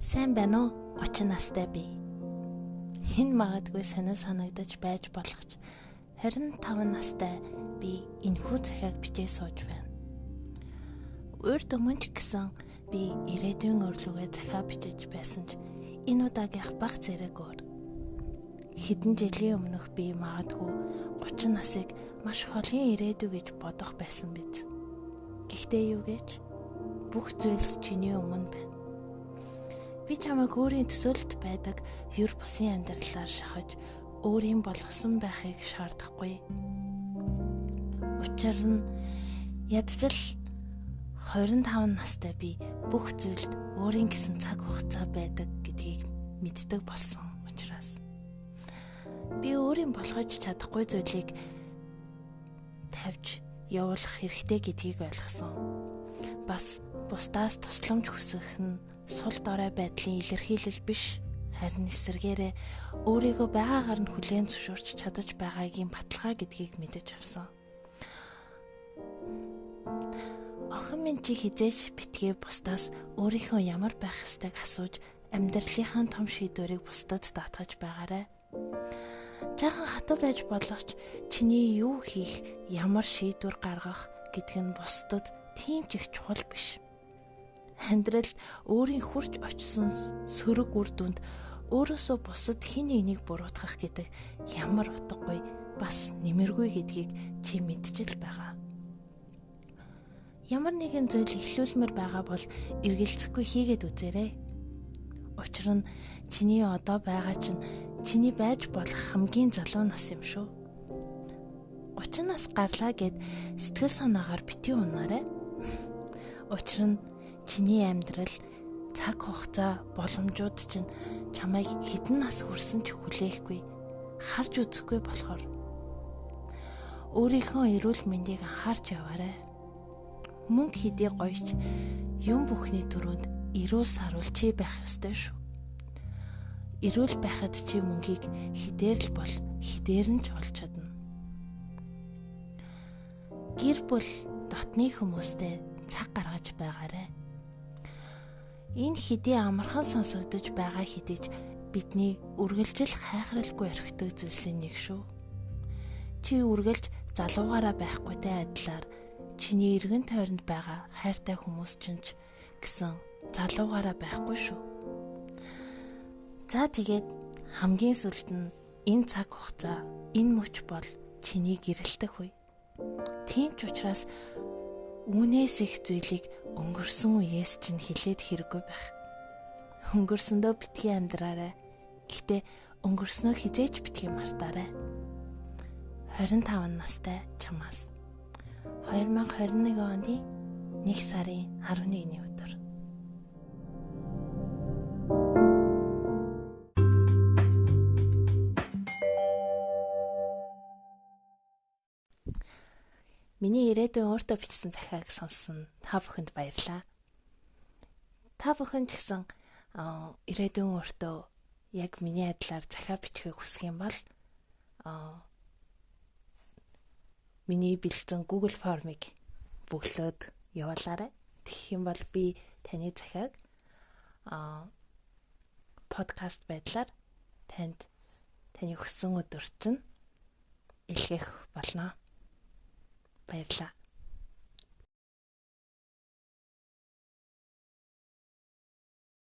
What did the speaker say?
Сайн байна уу? 30 настай би. Хэн магадгүй санаа санагдаж байж болох ч 25 настай би энэхүү захиаг бичээ сууж байна. Урд өмнө ч гэсэн би ирээдүйн өрлөгөө захиа бичиж байсан ч энэ удаагийнх бага зэрэг өөр. Хэдэн жилийн өмнөх би магадгүй 30 насыг маш холын ирээдүй гэж бодох байсан биз. Гэхдээ юу гэж? Бүх зүйлс чиний өмнө байна. Би чамайг өөрийн төсөөлөлд байдаг юр бусын амьдралаар шахаж өөрийн болгосон байхыг шаардахгүй. Учир нь ядчил 25 настай би бүх зүйлд өөрийн гэсэн цаг хугацаа байдаг гэдгийг мэддэг болсон учраас би өөрийн болгож чадахгүй зүйлийг тавьж явуулах хэрэгтэй гэдгийг ойлгосон. Бас бусдаас тусламж хүсэх нь сул дорой байдлын илэрхийлэл биш, харин эсвэргээрээ өөрийгөө байгаагаар нь хүлээн зөвшөөрч чадаж байгаагийн баталгаа гэдгийг мэдэж авсан. Охин минь чи хизээч битгий бусдаас өөрийнхөө ямар байх ёстойг асууж амьдралынхаа том шийдвэрийг бусдад даатгаж байгаарай. Жаахан хатуу байж болох ч чиний юу хийх, ямар шийдвэр гаргах гэдг нь бусдад тийм ч их чухал биш. Амьдралд өөрийн хурж очсон сөрөг үр дүнд өөрөөсөө бусад хэн нэгнийг буруутгах гэдэг ямар утгагүй бас нэмэргүй гэдгийг чи мэдчил байгаа. Ямар нэгэн зүйл эхлүүлмээр байгаа бол эргэлзэхгүй хийгээд үзээрэй. Учир нь чиний одоо байгаа чинь чиний байж болох хамгийн залуу нас юм шүү. 30 нас гарлаа гэд сэтгэл санаагаар битгий унаарай. Учир нь чиний амьдрал, цаг хугацаа, боломжууд чинь чамайг хэдэн нас хүрсэн ч хүлээхгүй, харж үзэхгүй болохоор өөрийнхөө эрүүл мэндийг анхаарч яваарай. Мөнгө хэдий гоёч юм бүхний түрүүнд эрүүл саруул чи байх ёстой шүү. Эрүүл байхад чи мөнгийг хідээр л бол хідээр нь ч олж чадна. Гэр бүл дотны хүмүүстэй цаг гаргаж байгаарай. Энэ хэдий амархан сонсогдож байгаа хэдий ч бидний үргэлжил хайхралгүй орхидог зүйлсийн нэг шүү. Чи үргэлж залуугаараа байхгүйтэй адилаар чиний эргэн тойронд байгаа хайртай хүмүүс чинь ч гэсэн залуугаараа байхгүй шүү. За тэгээд хамгийн сүлд нь энэ цаг хугацаа, энэ мөч бол чиний гэрэлтэх үе. Тийм ч учраас үүнээс их зүйлийг өнгөрсөн үеэс чинь хилээд хэрэггүй байх. Өнгөрсөндөө битгий амьдраарай. Гэхдээ өнгөрснөө хизээч битгий мартаарай. 25 настай чамаас 2021 оны 1 сарын 11-ний өдөр. Миний ирээдүйн өөртөө бичсэн захиаг сонссон та бүхэнд баярлалаа. Та бүхэн ч гэсэн ирээдүйн өөртөө яг миний адилаар захиа бичихийг хүсэх юм бол миний бэлдсэн Google формыг бөглөөд явуулаарай. Тэгэх юм бол би таны захиаг подкаст байдлаар таны хүссэн өдөрт нь илгээх болно. Баярлалаа.